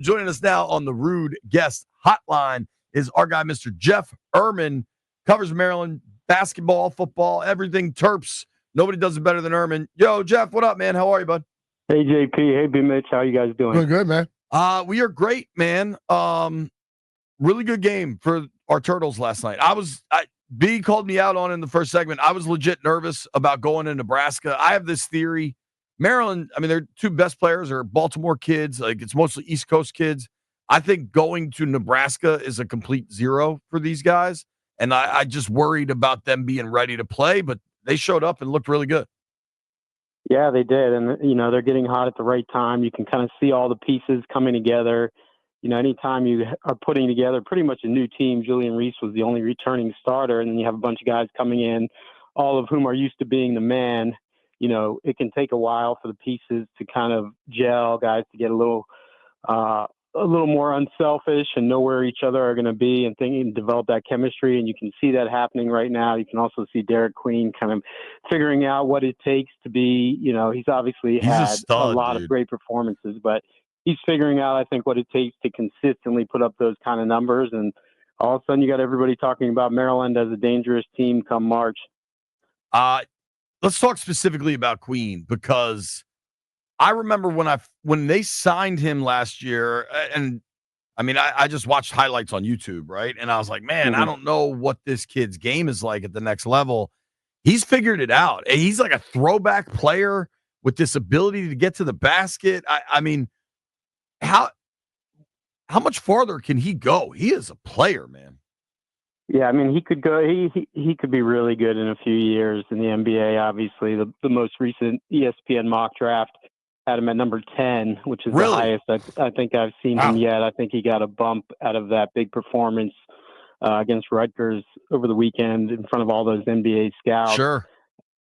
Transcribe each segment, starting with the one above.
Joining us now on the Rude Guest Hotline is our guy, Mr. Jeff Ermann, covers Maryland basketball, football, everything Terps. Nobody does it better than Ermann. Yo, Jeff, what up, man? How are you, bud? Hey, JP. Hey, BMitch. How you guys doing? Doing good, man. We are great, man. Really good game for our Turtles last night. B called me out on it in the first segment. I was legit nervous about going to Nebraska. I have this theory. Maryland, I mean, their two best players are Baltimore kids. Like, it's mostly East Coast kids. I think going to Nebraska is a complete zero for these guys. And I just worried about them being ready to play, but they showed up and looked really good. Yeah, they did. And, they're getting hot at the right time. You can kind of see all the pieces coming together. Anytime you are putting together pretty much a new team, Julian Reese was the only returning starter, and then you have a bunch of guys coming in, all of whom are used to being the man. It can take a while for the pieces to kind of gel, guys to get a little more unselfish and know where each other are going to be and develop that chemistry. And you can see that happening right now. You can also see Derek Queen kind of figuring out what it takes to be, he's obviously had a lot of great performances, but he's figuring out, I think, what it takes to consistently put up those kind of numbers. And all of a sudden you got everybody talking about Maryland as a dangerous team come March. Let's talk specifically about Queen, because I remember when they signed him last year, and I mean, I just watched highlights on YouTube, right? And I was like, man, I don't know what this kid's game is like at the next level. He's figured it out. He's like a throwback player with this ability to get to the basket. I mean, how much farther can he go? He is a player, man. Yeah, I mean, he could go. He could be really good in a few years in the NBA. Obviously, the most recent ESPN mock draft had him at number 10, which is the highest I think I've seen him yet. I think he got a bump out of that big performance against Rutgers over the weekend in front of all those NBA scouts. Sure.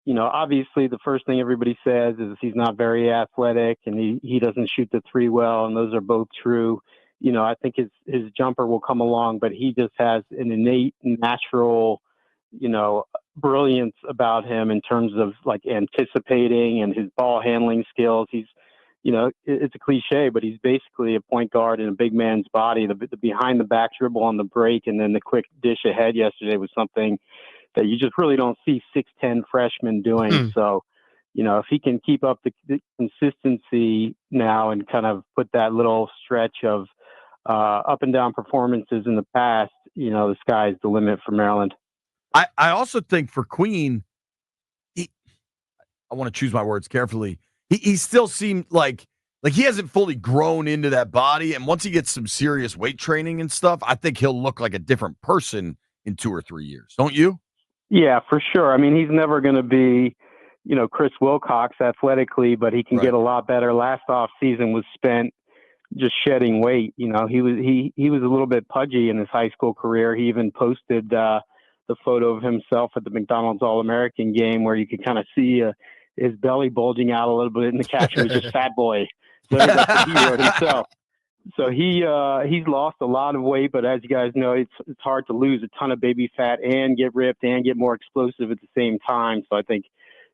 Obviously, the first thing everybody says is he's not very athletic and he doesn't shoot the three well, and those are both true. I think his jumper will come along, but he just has an innate, natural, brilliance about him in terms of like anticipating and his ball handling skills. He's, it's a cliche, but he's basically a point guard in a big man's body. The behind the back dribble on the break and then the quick dish ahead yesterday was something that you just really don't see 6'10" freshmen doing. So, if he can keep up the consistency now and kind of put that little stretch of up and down performances in the past, the sky's the limit for Maryland. I also think for Queen, I want to choose my words carefully. He still seemed like he hasn't fully grown into that body. And once he gets some serious weight training and stuff, I think he'll look like a different person in 2 or 3 years. Don't you? Yeah, for sure. I mean, he's never going to be, Chris Wilcox athletically, but he can get a lot better. Last off season was spent just shedding weight. He was a little bit pudgy in his high school career. He even posted the photo of himself at the McDonald's All-American game where you could kind of see his belly bulging out a little bit, and the catcher was just Fat Boy. So that's what he wrote himself. So he's lost a lot of weight, but as you guys know, it's hard to lose a ton of baby fat and get ripped and get more explosive at the same time. So I think,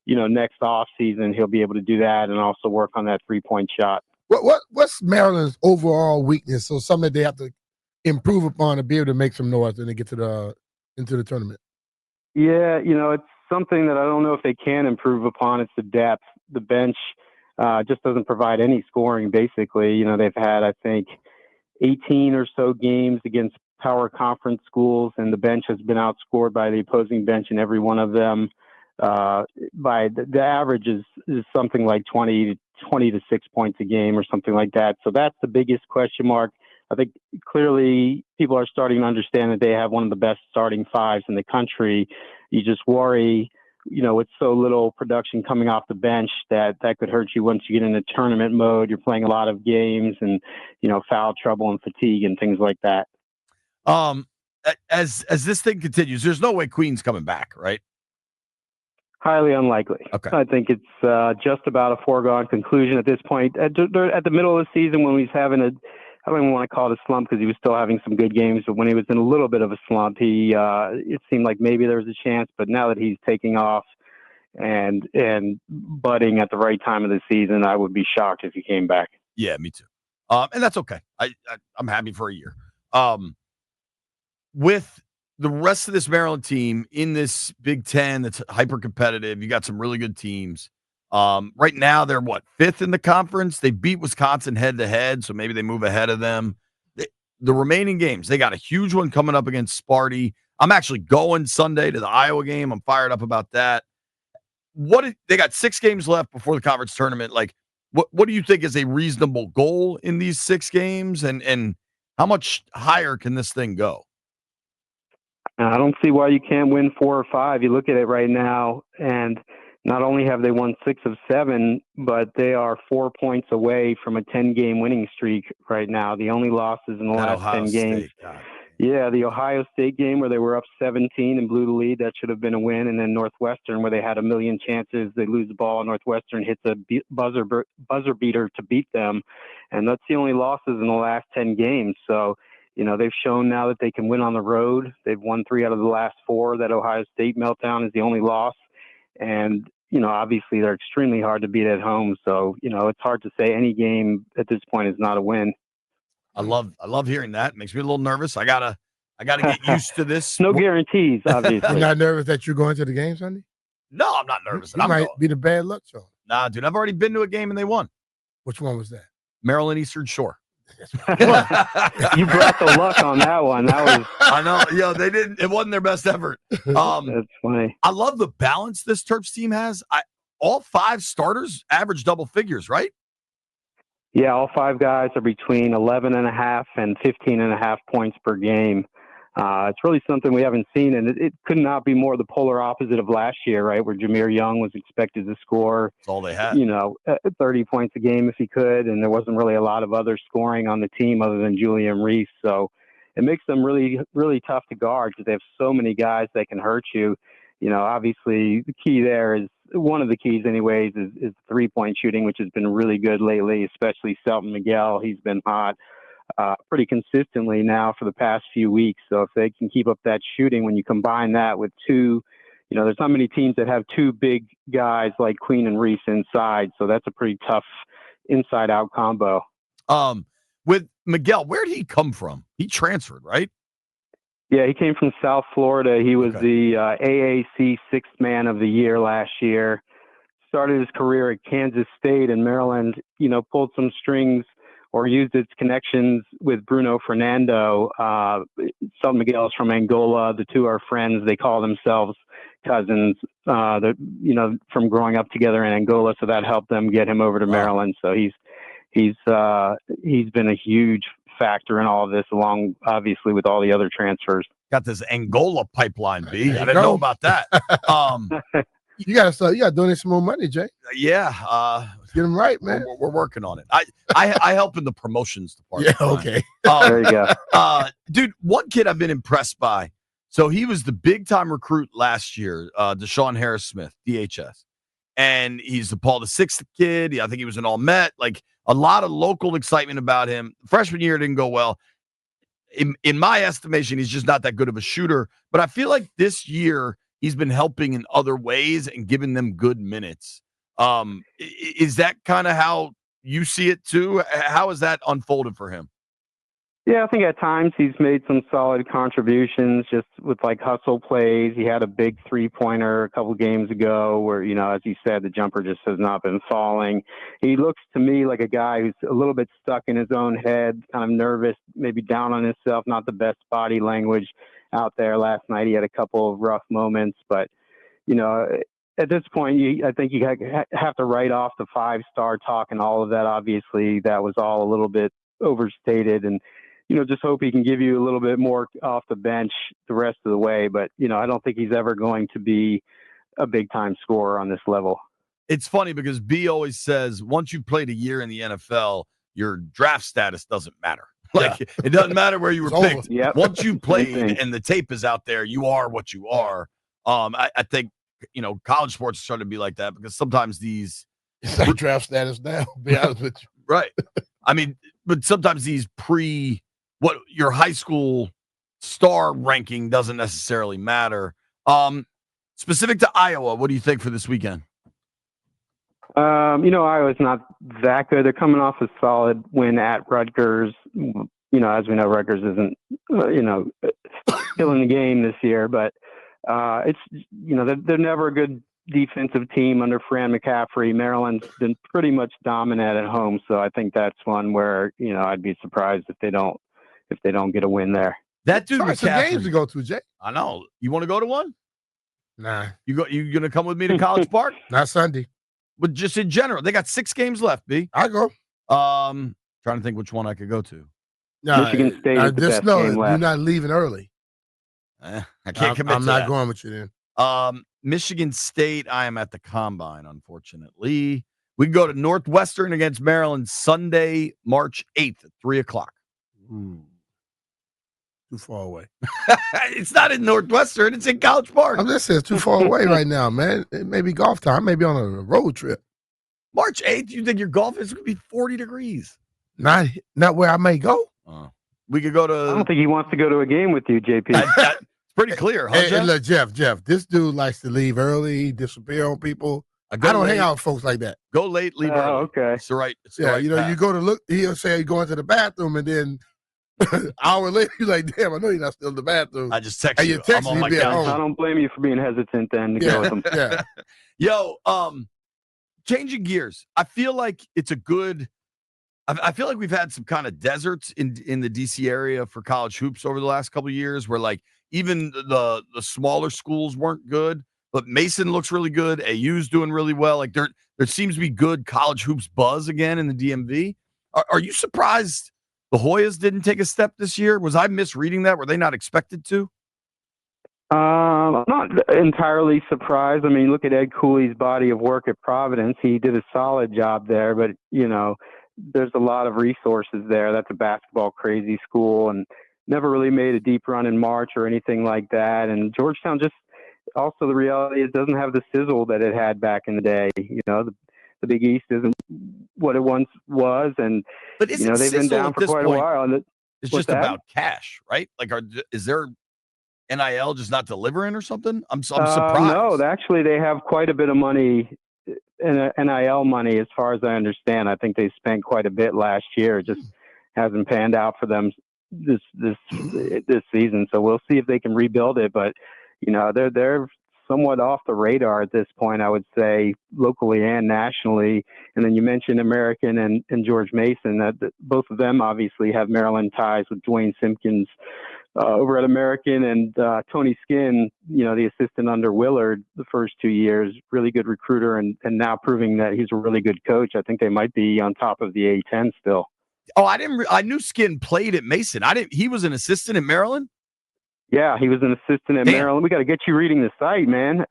next off season he'll be able to do that and also work on that 3-point shot. What's Maryland's overall weakness? So something that they have to improve upon to be able to make some noise when they get to into the tournament. Yeah, it's something that I don't know if they can improve upon. It's the depth. The bench just doesn't provide any scoring, basically. They've had, I think, 18 or so games against power conference schools, and the bench has been outscored by the opposing bench in every one of them. By the average is something like 20 to 6 points a game or something like that. So that's the biggest question mark. I think clearly people are starting to understand that they have one of the best starting fives in the country. You just worry, with so little production coming off the bench that could hurt you once you get into tournament mode. You're playing a lot of games and, foul trouble and fatigue and things like that. As this thing continues, there's no way Queen's coming back, right? Highly unlikely. Okay. I think it's just about a foregone conclusion at this point. At the middle of the season when he's having I don't even want to call it a slump because he was still having some good games, but when he was in a little bit of a slump, it seemed like maybe there was a chance. But now that he's taking off and budding at the right time of the season, I would be shocked if he came back. Yeah, me too. And that's okay. I'm happy for a year. With the rest of this Maryland team in this Big Ten that's hyper competitive, you got some really good teams. Right now, they're fifth in the conference. They beat Wisconsin head to head, so maybe they move ahead of them. The remaining games, they got a huge one coming up against Sparty. I'm actually going Sunday to the Iowa game. I'm fired up about that. They got 6 games left before the conference tournament. Like, what do you think is a reasonable goal in these 6 games, and how much higher can this thing go? I don't see why you can't win 4 or 5. You look at it right now, and not only have they won 6 of 7, but they are 4 points away from a 10-game winning streak right now. The only losses in the last Ohio 10 State, games. God. Yeah, the Ohio State game where they were up 17 and blew the lead, that should have been a win. And then Northwestern where they had a million chances, they lose the ball, Northwestern hits a buzzer beater to beat them. And that's the only losses in the last 10 games. So, they've shown now that they can win on the road. They've won 3 out of the last 4. That Ohio State meltdown is the only loss. And, obviously they're extremely hard to beat at home. So, it's hard to say any game at this point is not a win. I love hearing that. It makes me a little nervous. I gotta get used to this. No guarantees, obviously. You're not nervous that you're going to the game Sunday? No, I'm not nervous. You might be the bad luck charm. Nah, dude, I've already been to a game and they won. Which one was that? Maryland Eastern Shore. You brought the luck on that one. That was. I know. Yeah, they didn't. It wasn't their best effort. That's funny. I love the balance this Terps team has. All 5 starters average double figures, right? Yeah, all 5 guys are between 11.5 and 15.5 points per game. It's really something we haven't seen, and it could not be more the polar opposite of last year, right, where Jameer Young was expected to score, That's all they had. 30 points a game if he could, and there wasn't really a lot of other scoring on the team other than Julian Reese. So it makes them really, really tough to guard because they have so many guys that can hurt you. Obviously the key there is, one of the keys anyways, is 3-point shooting, which has been really good lately, especially Selton Miguel. He's been hot pretty consistently now for the past few weeks. So if they can keep up that shooting, when you combine that with 2, there's not many teams that have 2 big guys like Queen and Reese inside. So that's a pretty tough inside-out combo. With Miguel, where did he come from? He transferred, right? Yeah, he came from South Florida. He was the AAC 6th Man of the Year last year. Started his career at Kansas State, and Maryland, pulled some strings or used its connections with Bruno Fernando. Selton Miguel is from Angola. The 2 are friends. They call themselves cousins, from growing up together in Angola. So that helped them get him over to Maryland. So he's been a huge factor in all of this, along obviously with all the other transfers. Got this Angola pipeline, B. I didn't know about that. You gotta donate some more money, Jay. Yeah, get them right, man. We're working on it. I help in the promotions department. Yeah, okay. There you go. Dude, one kid I've been impressed by. So he was the big time recruit last year, Deshaun Harris-Smith, DHS, and he's the Paul VI kid. I think he was an All-Met. Like, a lot of local excitement about him. Freshman year didn't go well. In my estimation, he's just not that good of a shooter. But I feel like this year he's been helping in other ways and giving them good minutes. Is that kind of how you see it too? How has that unfolded for him? Yeah, I think at times he's made some solid contributions just with hustle plays. He had a big 3-pointer a couple games ago where, as you said, the jumper just has not been falling. He looks to me like a guy who's a little bit stuck in his own head, kind of nervous, maybe down on himself, not the best body language out there. Last night he had a couple of rough moments, but, at this point, I think you have to write off the 5-star talk and all of that. Obviously, that was all a little bit overstated, and just hope he can give you a little bit more off the bench the rest of the way. But, I don't think he's ever going to be a big-time scorer on this level. It's funny because B always says once you've played a year in the NFL, your draft status doesn't matter. It doesn't matter where you were picked. Yep. Once you played and the tape is out there, you are what you are. I think, college sports are starting to be like that because sometimes these it's like draft status now, to be honest with you. Right. I mean, but sometimes these what your high school star ranking doesn't necessarily matter. Specific to Iowa, what do you think for this weekend? Iowa's not that good. They're coming off a solid win at Rutgers. As we know, Rutgers isn't, killing the game this year, but they're never a good defensive team under Fran McCaffrey. Maryland's been pretty much dominant at home, so I think that's one where I'd be surprised if they don't get a win there. That dude Some games to McCaffrey. go to, Jay. I know. You want to go to one? Nah, You gonna come with me to College Park? not Sunday. But just in general, they got 6 games left. B. I go. Trying to think which one I could go to. Nah, Michigan State is the just best know game you're left. not leaving early. I can't commit. I'm to not that. going with you then. Michigan State. I am at the Combine, unfortunately. We can go to Northwestern against Maryland Sunday, March 8th at 3:00. Too far away. It's not in Northwestern. It's in College Park. I'm just saying it's too far away right now, man. It may be golf time. Maybe on a road trip. March 8th. You think your golf is going to be 40 degrees? Not where I may go. We could go to. I don't think he wants to go to a game with you, JP. That's pretty clear, huh, Hey, Jeff? look, Jeff, this dude likes to leave early, disappear on people. I Go don't late, hang out with folks like that. Go late, leave early. Okay. It's the right. It's the Yeah, right path. you go to look, he'll say you're going to the bathroom, and then an hour later, you're like, damn, I know you're not still in the bathroom. I just text Hey, you. you text I'm on me, my be at couch. home. I don't blame you for being hesitant then to go with him. Yeah. Yo, changing gears. I feel like it's a good. I feel like we've had some kind of deserts in the DC area for college hoops over the last couple of years, where like even the smaller schools weren't good, but Mason looks really good. AU's doing really well. Like there seems to be good college hoops buzz again in the DMV. Are you surprised the Hoyas didn't take a step this year? Was I misreading that? Were they not expected to? I'm not entirely surprised. I mean, look at Ed Cooley's body of work at Providence. He did a solid job there, but there's a lot of resources there. That's a basketball crazy school and never really made a deep run in March or anything like that. And Georgetown just also the reality is doesn't have the sizzle that it had back in the day. The Big East isn't what it once was, and But is they've been down for quite a while. And It's what's just that? about cash, right? Like, is there NIL just not delivering or something? I'm surprised. No, actually, they have quite a bit of money, NIL money, as far as I understand. I think they spent quite a bit last year. It just hasn't panned out for them this season. So we'll see if they can rebuild it. But they're somewhat off the radar at this point, I would say, locally and nationally. And then you mentioned American and George Mason. That both of them obviously have Maryland ties with Dwayne Simpkins over at American, and Tony Skinn, the assistant under Willard the first 2 years, really good recruiter, and now proving that he's a really good coach. I think they might be on top of the A-10 still. Oh, I knew Skinn played at Mason. He was an assistant in Maryland? Yeah, he was an assistant at Maryland. We got to get you reading the site, man.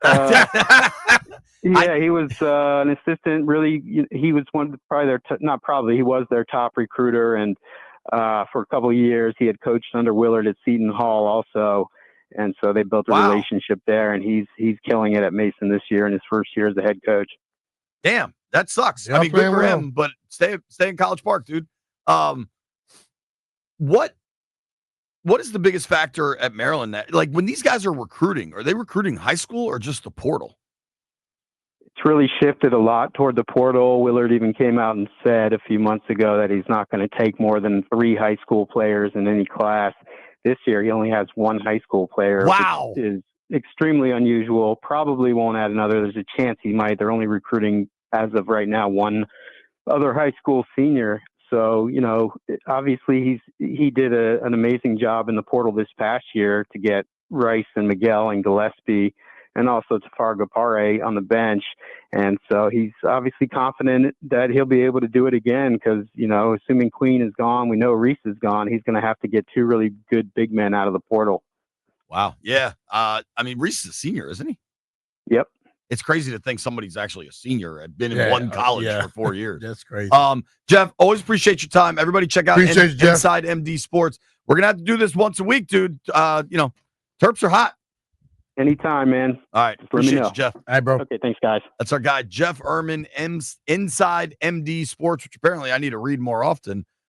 He was an assistant. Really, he was he was their top recruiter, and for a couple of years, he had coached under Willard at Seton Hall also, and so they built a relationship there. And he's killing it at Mason this year in his first year as the head coach. Damn, that sucks. Yeah, I mean, good for well. him, but stay in College Park, dude. What is the biggest factor at Maryland that, like, when these guys are recruiting recruiting high school or just the portal? It's really shifted a lot toward the portal. Willard even came out and said a few months ago that he's not going to take more than 3 high school players in any class. This year, he only has 1 high school player. Wow. Which is extremely unusual. Probably won't add another. There's a chance he might. They're only recruiting, as of right now, 1 other high school senior. So, obviously he did an amazing job in the portal this past year to get Rice and Miguel and Gillespie and also Tafar Gapare on the bench. And so he's obviously confident that he'll be able to do it again because, assuming Queen is gone, we know Reese is gone, he's going to have to get 2 really good big men out of the portal. Wow. Yeah. Reese is a senior, isn't he? Yep. It's crazy to think somebody's actually a senior and been in one college for 4 years. That's crazy. Jeff, always appreciate your time. Everybody check out Inside MD Sports. We're going to have to do this once a week, dude. Terps are hot. Anytime, man. All right. Appreciate you, Jeff. All right, bro. Okay, thanks, guys. That's our guy, Jeff Ermann, Inside MD Sports, which apparently I need to read more often.